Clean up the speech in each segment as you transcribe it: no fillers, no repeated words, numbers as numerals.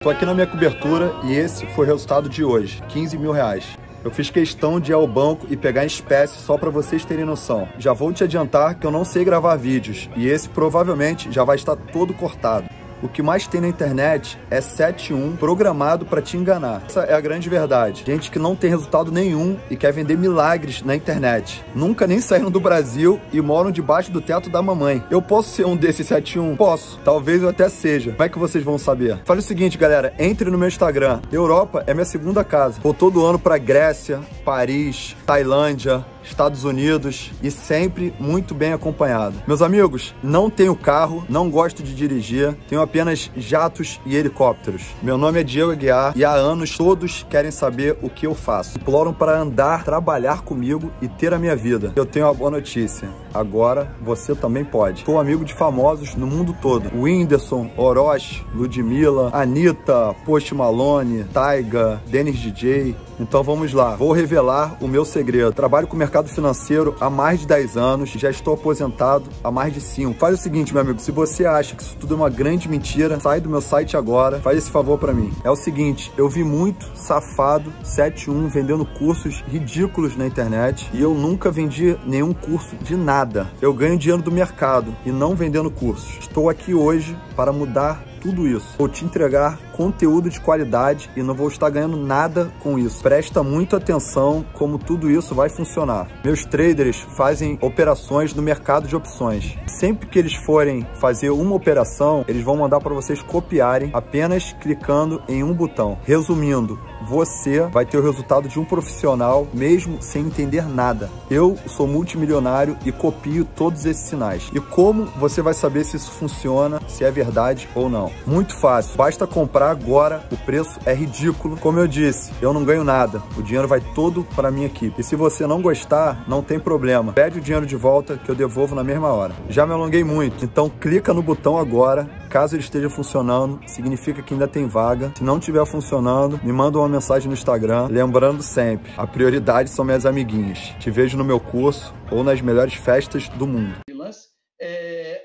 Tô aqui na minha cobertura e esse foi o resultado de hoje, 15 mil reais. Eu fiz questão de ir ao banco e pegar em espécie só para vocês terem noção. Já vou te adiantar que eu não sei gravar vídeos e esse provavelmente já vai estar todo cortado. O que mais tem na internet é 7-1 programado para te enganar. Essa é a grande verdade. Gente que não tem resultado nenhum e quer vender milagres na internet. Nunca nem saíram do Brasil e moram debaixo do teto da mamãe. Eu posso ser um desses 7-1? Posso. Talvez eu até seja. Como é que vocês vão saber? Fale o seguinte, galera. Entre no meu Instagram. Europa é minha segunda casa. Vou todo ano para Grécia, Paris, Tailândia, Estados Unidos e sempre muito bem acompanhado. Meus amigos, não tenho carro, não gosto de dirigir, tenho apenas jatos e helicópteros. Meu nome é Diego Aguiar e há anos todos querem saber o que eu faço. Imploram para andar, trabalhar comigo e ter a minha vida. Eu tenho uma boa notícia. Agora você também pode. Sou amigo de famosos no mundo todo. Whindersson, Orochi, Ludmilla, Anitta, Post Malone, Taiga, Dennis DJ. Então vamos lá, vou revelar o meu segredo. Trabalho com o mercado financeiro há mais de 10 anos, já estou aposentado há mais de 5. Faz o seguinte, meu amigo, se você acha que isso tudo é uma grande mentira, sai do meu site agora, faz esse favor pra mim. É o seguinte, eu vi muito safado 7-1 vendendo cursos ridículos na internet e eu nunca vendi nenhum curso de nada. Eu ganho dinheiro do mercado e não vendendo cursos. Estou aqui hoje para mudar tudo isso. Vou te entregar conteúdo de qualidade e não vou estar ganhando nada com isso. Presta muita atenção como tudo isso vai funcionar. Meus traders fazem operações no mercado de opções. Sempre que eles forem fazer uma operação, eles vão mandar para vocês copiarem apenas clicando em um botão. Resumindo, você vai ter o resultado de um profissional mesmo sem entender nada. Eu sou multimilionário e copio todos esses sinais. E como você vai saber se isso funciona, se é verdade ou não? Muito fácil, basta comprar agora, o preço é ridículo. Como eu disse, eu não ganho nada, o dinheiro vai todo para a minha equipe. E se você não gostar, não tem problema. Pede o dinheiro de volta que eu devolvo na mesma hora. Já me alonguei muito, então clica no botão agora. Caso ele esteja funcionando, significa que ainda tem vaga. Se não estiver funcionando, me manda uma mensagem no Instagram. Lembrando sempre, a prioridade são minhas amiguinhas. Te vejo no meu curso ou nas melhores festas do mundo.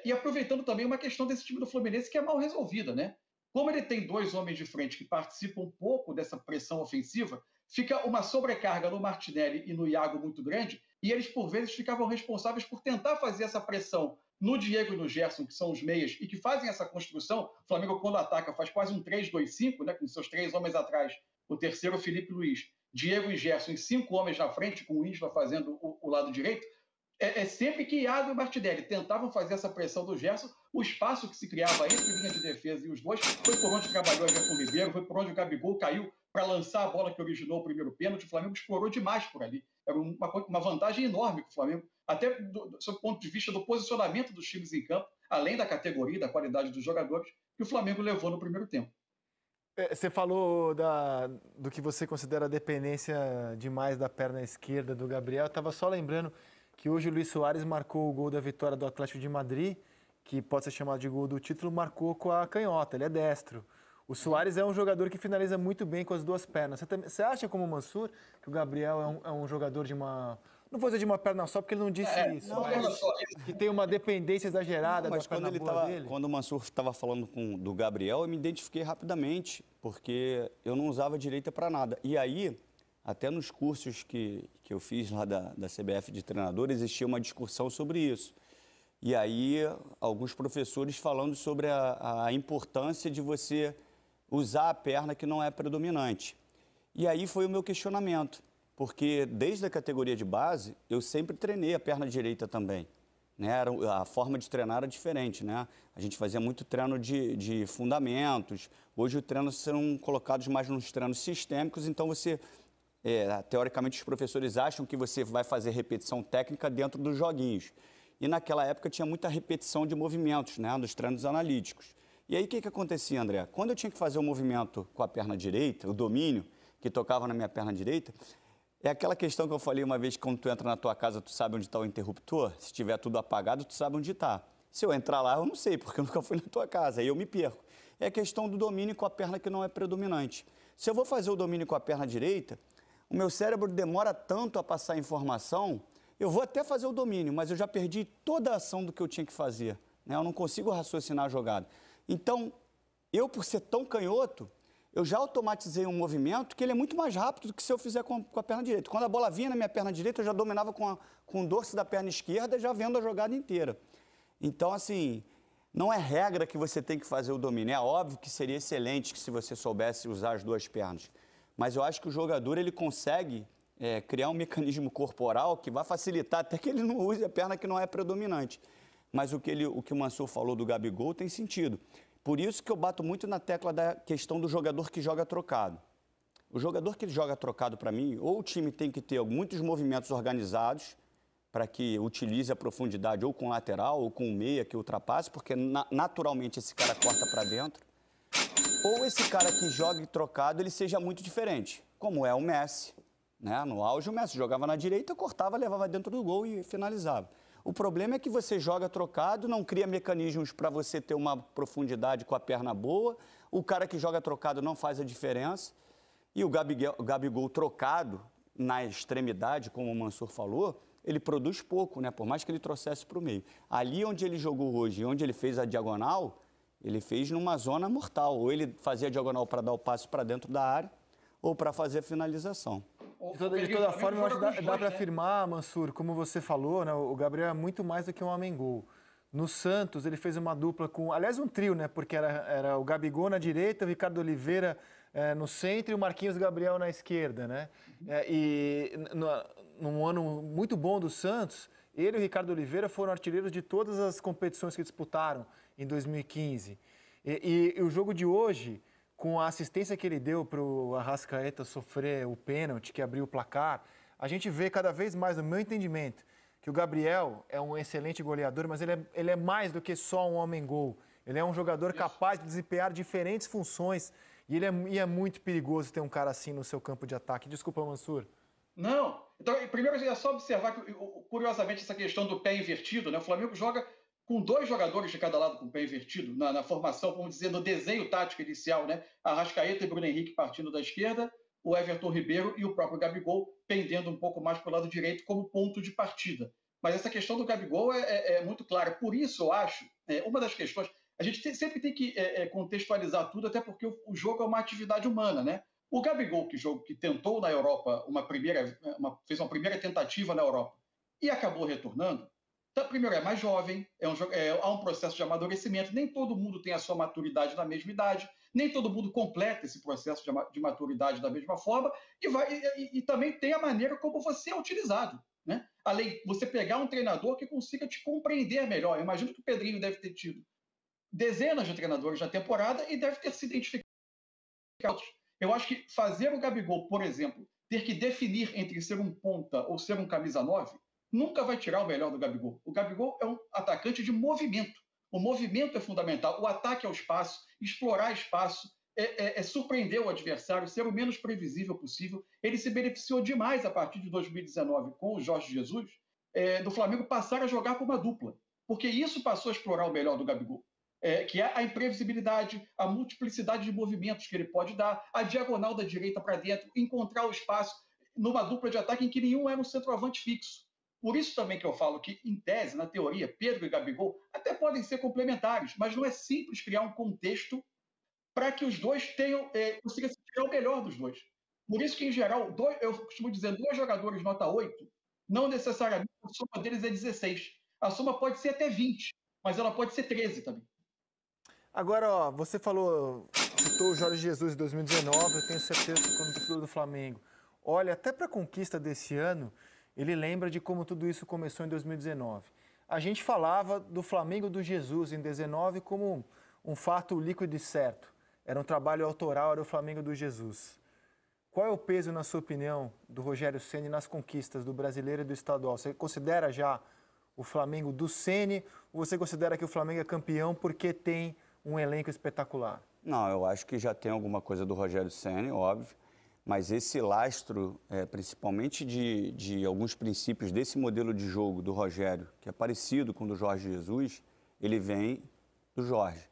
E aproveitando também uma questão desse time do Fluminense que é mal resolvida, né? Como ele tem dois homens de frente que participam um pouco dessa pressão ofensiva, fica uma sobrecarga no Martinelli e no Iago muito grande, e eles, por vezes, ficavam responsáveis por tentar fazer essa pressão no Diego e no Gerson, que são os meias, e que fazem essa construção. O Flamengo, quando ataca, faz quase um 3-2-5, né, com seus três homens atrás, o terceiro, Felipe Luiz, Diego e Gerson, e 5 homens na frente, com o Isla fazendo o lado direito. Sempre que Iago e Martinelli tentavam fazer essa pressão do Gerson, o espaço que se criava entre linha de defesa e os dois foi por onde trabalhou Everton Ribeiro, foi por onde o Gabigol caiu para lançar a bola que originou o primeiro pênalti. O Flamengo explorou demais por ali. Era uma vantagem enorme para o Flamengo, até sob o ponto de vista do posicionamento dos times em campo, além da categoria e da qualidade dos jogadores, que o Flamengo levou no primeiro tempo. Você falou do que você considera a dependência demais da perna esquerda do Gabriel. Eu estava só lembrando que hoje o Luis Soares marcou o gol da vitória do Atlético de Madrid, que pode ser chamado de gol do título, marcou com a canhota, ele é destro. O Soares é um jogador que finaliza muito bem com as duas pernas. Você acha, como o Mansur, que o Gabriel é um jogador de uma... Não vou dizer de uma perna só, porque ele não disse isso, mas que tem uma dependência exagerada da perna boa dele? Quando o Mansur estava falando do Gabriel, eu me identifiquei rapidamente, porque eu não usava a direita para nada. E aí, até nos cursos que eu fiz lá da CBF de treinador, existia uma discussão sobre isso. E aí, alguns professores falando sobre a importância de você usar a perna que não é predominante. E aí foi o meu questionamento, porque desde a categoria de base, eu sempre treinei a perna direita também. Né? A forma de treinar era diferente, né? A gente fazia muito treino de fundamentos. Hoje os treinos são colocados mais nos treinos sistêmicos, então você... teoricamente, os professores acham que você vai fazer repetição técnica dentro dos joguinhos. E naquela época tinha muita repetição de movimentos, né, dos treinos analíticos. E aí o que acontecia, André? Quando eu tinha que fazer o movimento com a perna direita, o domínio que tocava na minha perna direita, é aquela questão que eu falei uma vez, quando tu entra na tua casa, tu sabe onde está o interruptor? Se tiver tudo apagado, tu sabe onde está. Se eu entrar lá, eu não sei, porque eu nunca fui na tua casa, aí eu me perco. É a questão do domínio com a perna que não é predominante. Se eu vou fazer o domínio com a perna direita, o meu cérebro demora tanto a passar a informação, eu vou até fazer o domínio, mas eu já perdi toda a ação do que eu tinha que fazer. Né? Eu não consigo raciocinar a jogada. Então, eu, por ser tão canhoto, eu já automatizei um movimento que ele é muito mais rápido do que se eu fizer com a perna direita. Quando a bola vinha na minha perna direita, eu já dominava com o dorso da perna esquerda, já vendo a jogada inteira. Então, assim, não é regra que você tem que fazer o domínio. É óbvio que seria excelente que se você soubesse usar as duas pernas. Mas eu acho que o jogador ele consegue criar um mecanismo corporal que vai facilitar até que ele não use a perna que não é predominante. Mas o que o Mansur falou do Gabigol tem sentido. Por isso que eu bato muito na tecla da questão do jogador que joga trocado. O jogador que joga trocado, para mim, ou o time tem que ter muitos movimentos organizados para que utilize a profundidade ou com lateral ou com meia que ultrapasse, porque naturalmente esse cara corta para dentro. Ou esse cara que joga trocado, ele seja muito diferente, como é o Messi. Né? No auge, o Messi jogava na direita, cortava, levava dentro do gol e finalizava. O problema é que você joga trocado, não cria mecanismos para você ter uma profundidade com a perna boa, o cara que joga trocado não faz a diferença, e o Gabigol trocado, na extremidade, como o Mansur falou, ele produz pouco, né? Por mais que ele trouxesse para o meio. Ali onde ele jogou hoje, onde ele fez a diagonal, ele fez numa zona mortal, ou ele fazia a diagonal para dar o passe para dentro da área, ou para fazer a finalização. De toda forma, eu acho que dá para afirmar, Mansur, como você falou, né, o Gabriel é muito mais do que um homem-gol. No Santos, ele fez uma dupla com, aliás, um trio, né? Porque era o Gabigol na direita, o Ricardo Oliveira no centro e o Marquinhos Gabriel na esquerda, né? E num ano muito bom do Santos, ele e o Ricardo Oliveira foram artilheiros de todas as competições que disputaram em 2015. E o jogo de hoje, com a assistência que ele deu para o Arrascaeta sofrer o pênalti que abriu o placar, a gente vê cada vez mais, no meu entendimento, que o Gabriel é um excelente goleador, mas ele é mais do que só um homem-gol. Ele é um jogador capaz de desempenhar diferentes funções e é muito perigoso ter um cara assim no seu campo de ataque. Desculpa, Mansur. Não. Então, primeiro, é só observar que, curiosamente, essa questão do pé invertido, né? O Flamengo joga com 2 jogadores de cada lado com o pé invertido, na formação, vamos dizer, no desenho tático inicial, né? Arrascaeta e Bruno Henrique partindo da esquerda, o Everton Ribeiro e o próprio Gabigol pendendo um pouco mais para o lado direito como ponto de partida. Mas essa questão do Gabigol é muito clara. Por isso, eu acho, uma das questões, a gente sempre tem que contextualizar tudo, até porque o jogo é uma atividade humana, né? O Gabigol, que tentou na Europa, fez uma primeira tentativa na Europa e acabou retornando, então, primeiro, é mais jovem, há um processo de amadurecimento, nem todo mundo tem a sua maturidade na mesma idade, nem todo mundo completa esse processo de maturidade da mesma forma, e também tem a maneira como você é utilizado. Né? Além, você pegar um treinador que consiga te compreender melhor. Eu imagino que o Pedrinho deve ter tido dezenas de treinadores na temporada e deve ter se identificado. Eu acho que fazer o Gabigol, por exemplo, ter que definir entre ser um ponta ou ser um camisa 9, nunca vai tirar o melhor do Gabigol. O Gabigol é um atacante de movimento. O movimento é fundamental. O ataque ao espaço, explorar espaço, surpreender o adversário, ser o menos previsível possível. Ele se beneficiou demais a partir de 2019 com o Jorge Jesus, do Flamengo passar a jogar com uma dupla. Porque isso passou a explorar o melhor do Gabigol. Que é a imprevisibilidade, a multiplicidade de movimentos que ele pode dar, a diagonal da direita para dentro, encontrar o espaço numa dupla de ataque em que nenhum era um centroavante fixo. Por isso também que eu falo que, em tese, na teoria, Pedro e Gabigol até podem ser complementares, mas não é simples criar um contexto para que os dois consigam tirar o melhor dos dois. Por isso que, em geral, eu costumo dizer, 2 jogadores nota 8, não necessariamente a soma deles é 16. A soma pode ser até 20, mas ela pode ser 13 também. Agora, ó, você citou o Jorge Jesus em 2019, eu tenho certeza que quando torcedor do Flamengo olha até para a conquista desse ano, ele lembra de como tudo isso começou em 2019. A gente falava do Flamengo do Jesus em 2019 como um fato líquido e certo. Era um trabalho autoral, era o Flamengo do Jesus. Qual é o peso, na sua opinião, do Rogério Ceni nas conquistas do Brasileiro e do Estadual? Você considera já o Flamengo do Ceni ou você considera que o Flamengo é campeão porque tem um elenco espetacular? Não, eu acho que já tem alguma coisa do Rogério Ceni, óbvio. Mas esse lastro, principalmente de alguns princípios desse modelo de jogo do Rogério, que é parecido com o do Jorge Jesus, ele vem do Jorge.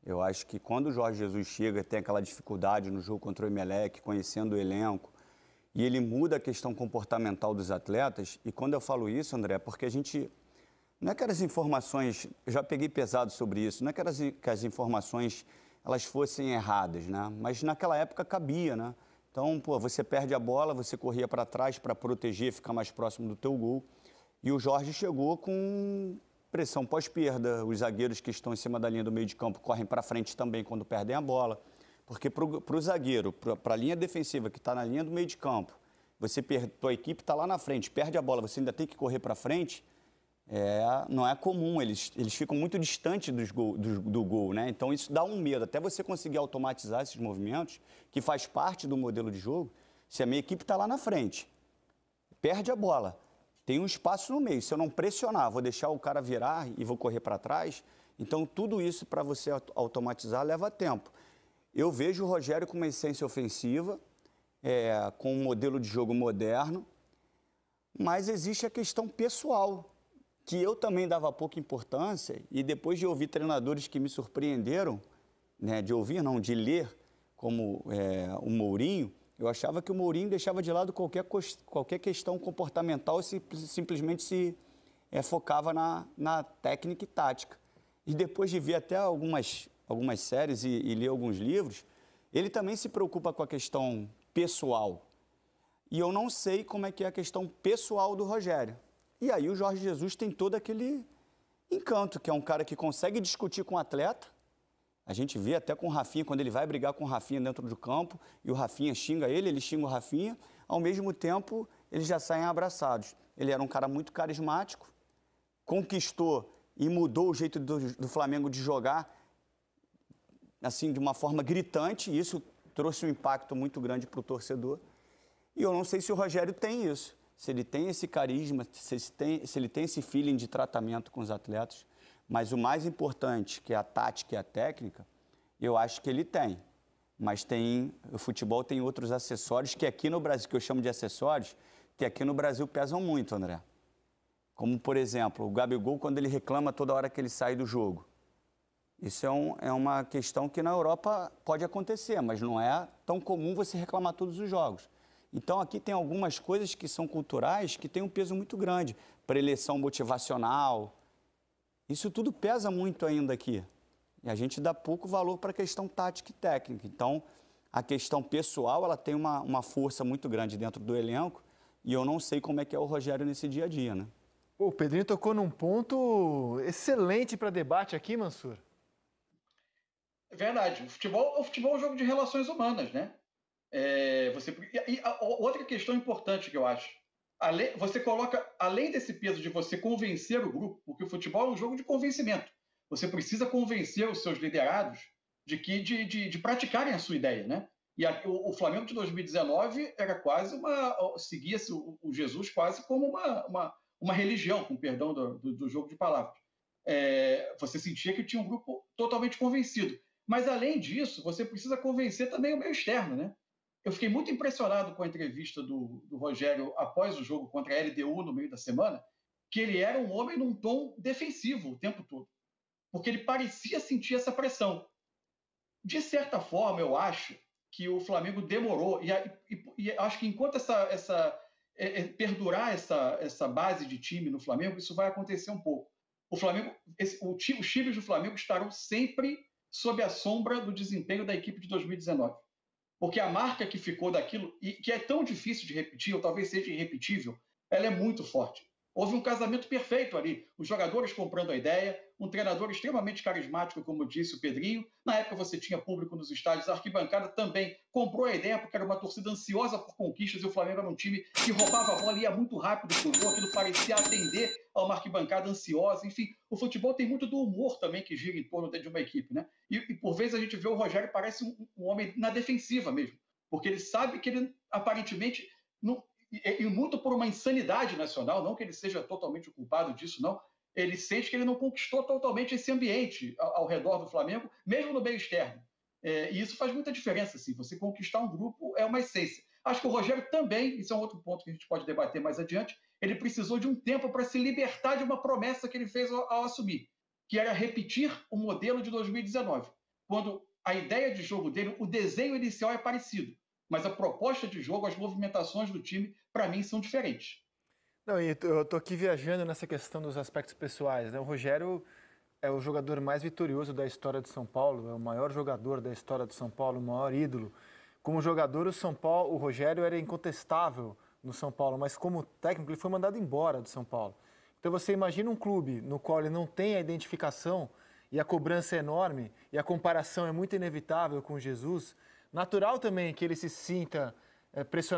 Eu acho que quando o Jorge Jesus chega, tem aquela dificuldade no jogo contra o Emelec, conhecendo o elenco, e ele muda a questão comportamental dos atletas, e quando eu falo isso, André, é porque a gente... Não é que as informações... Eu já peguei pesado sobre isso. Não é que as informações... elas fossem erradas, né? Mas naquela época cabia, né? Então, pô, você perde a bola, você corria para trás para proteger, ficar mais próximo do teu gol. E o Jorge chegou com pressão pós-perda. Os zagueiros que estão em cima da linha do meio de campo correm para frente também quando perdem a bola. Porque para o zagueiro, para a linha defensiva que está na linha do meio de campo, tua equipe está lá na frente, perde a bola, você ainda tem que correr para frente, não é comum, eles ficam muito distantes do gol, né? Então isso dá um medo, até você conseguir automatizar esses movimentos, que faz parte do modelo de jogo. Se a minha equipe está lá na frente, perde a bola, tem um espaço no meio, se eu não pressionar, vou deixar o cara virar e vou correr para trás, então tudo isso para você automatizar leva tempo. Eu vejo o Rogério com uma essência ofensiva, com um modelo de jogo moderno, mas existe a questão pessoal, que eu também dava pouca importância, e depois de ouvir treinadores que me surpreenderam, né, de ler, como o Mourinho, eu achava que o Mourinho deixava de lado qualquer questão comportamental e simplesmente se focava na técnica e tática. E depois de ver até algumas séries e ler alguns livros, ele também se preocupa com a questão pessoal. E eu não sei como é que é a questão pessoal do Rogério. E aí o Jorge Jesus tem todo aquele encanto, que é um cara que consegue discutir com o atleta. A gente vê até com o Rafinha, quando ele vai brigar com o Rafinha dentro do campo, e o Rafinha xinga ele xinga o Rafinha, ao mesmo tempo eles já saem abraçados. Ele era um cara muito carismático, conquistou e mudou o jeito do Flamengo de jogar, assim, de uma forma gritante, e isso trouxe um impacto muito grande para o torcedor. E eu não sei se o Rogério tem isso, se ele tem esse carisma, se ele tem esse feeling de tratamento com os atletas, mas o mais importante, que é a tática e a técnica, eu acho que ele tem. Mas o futebol tem outros acessórios que aqui no Brasil, que eu chamo de acessórios, que aqui no Brasil pesam muito, André. Como, por exemplo, o Gabigol, quando ele reclama toda hora que ele sai do jogo. Isso é uma questão que na Europa pode acontecer, mas não é tão comum você reclamar todos os jogos. Então, aqui tem algumas coisas que são culturais que têm um peso muito grande. Preleção motivacional. Isso tudo pesa muito ainda aqui. E a gente dá pouco valor para a questão tática e técnica. Então, a questão pessoal, ela tem uma força muito grande dentro do elenco e eu não sei como é que é o Rogério nesse dia a dia, né? O Pedrinho tocou num ponto excelente para debate aqui, Mansur. É verdade. O futebol é um jogo de relações humanas, né? Outra questão importante que eu acho, você coloca, além desse peso de você convencer o grupo, porque o futebol é um jogo de convencimento. Você precisa convencer os seus liderados de praticarem a sua ideia, né? E o Flamengo de 2019 era quase seguia-se o Jesus quase como uma religião, com perdão do jogo de palavras. Você sentia que tinha um grupo totalmente convencido. Mas, além disso, você precisa convencer também o meio externo, né? Eu fiquei muito impressionado com a entrevista do Rogério após o jogo contra a LDU no meio da semana, que ele era um homem num tom defensivo o tempo todo, porque ele parecia sentir essa pressão. De certa forma, eu acho que o Flamengo demorou, e acho que enquanto perdurar essa base de time no Flamengo, isso vai acontecer um pouco. O Flamengo, os times do Flamengo estarão sempre sob a sombra do desempenho da equipe de 2019. Porque a marca que ficou daquilo, e que é tão difícil de repetir, ou talvez seja irrepetível, ela é muito forte. Houve um casamento perfeito ali, os jogadores comprando a ideia, um treinador extremamente carismático, como disse o Pedrinho. Na época você tinha público nos estádios, a arquibancada também comprou a ideia, porque era uma torcida ansiosa por conquistas, e o Flamengo era um time que roubava a bola e ia muito rápido pro gol, aquilo parecia atender a uma arquibancada ansiosa. Enfim, o futebol tem muito do humor também que gira em torno de uma equipe, né? E por vezes a gente vê o Rogério parece um homem na defensiva mesmo, porque ele sabe que ele aparentemente não... E muito por uma insanidade nacional, não que ele seja totalmente o culpado disso, não. Ele sente que ele não conquistou totalmente esse ambiente ao redor do Flamengo, mesmo no meio externo. E isso faz muita diferença, assim. Você conquistar um grupo é uma essência. Acho que o Rogério também, isso é um outro ponto que a gente pode debater mais adiante, ele precisou de um tempo para se libertar de uma promessa que ele fez ao assumir, que era repetir o modelo de 2019, quando a ideia de jogo dele, o desenho inicial é parecido, mas a proposta de jogo, as movimentações do time, para mim, são diferentes. Não, e eu tô aqui viajando nessa questão dos aspectos pessoais, né? O Rogério é o jogador mais vitorioso da história do São Paulo, é o maior jogador da história do São Paulo, o maior ídolo. Como jogador, o Rogério era incontestável no São Paulo, mas como técnico ele foi mandado embora do São Paulo. Então você imagina um clube no qual ele não tem a identificação e a cobrança é enorme e a comparação é muito inevitável com Jesus, natural também que ele se sinta pressionado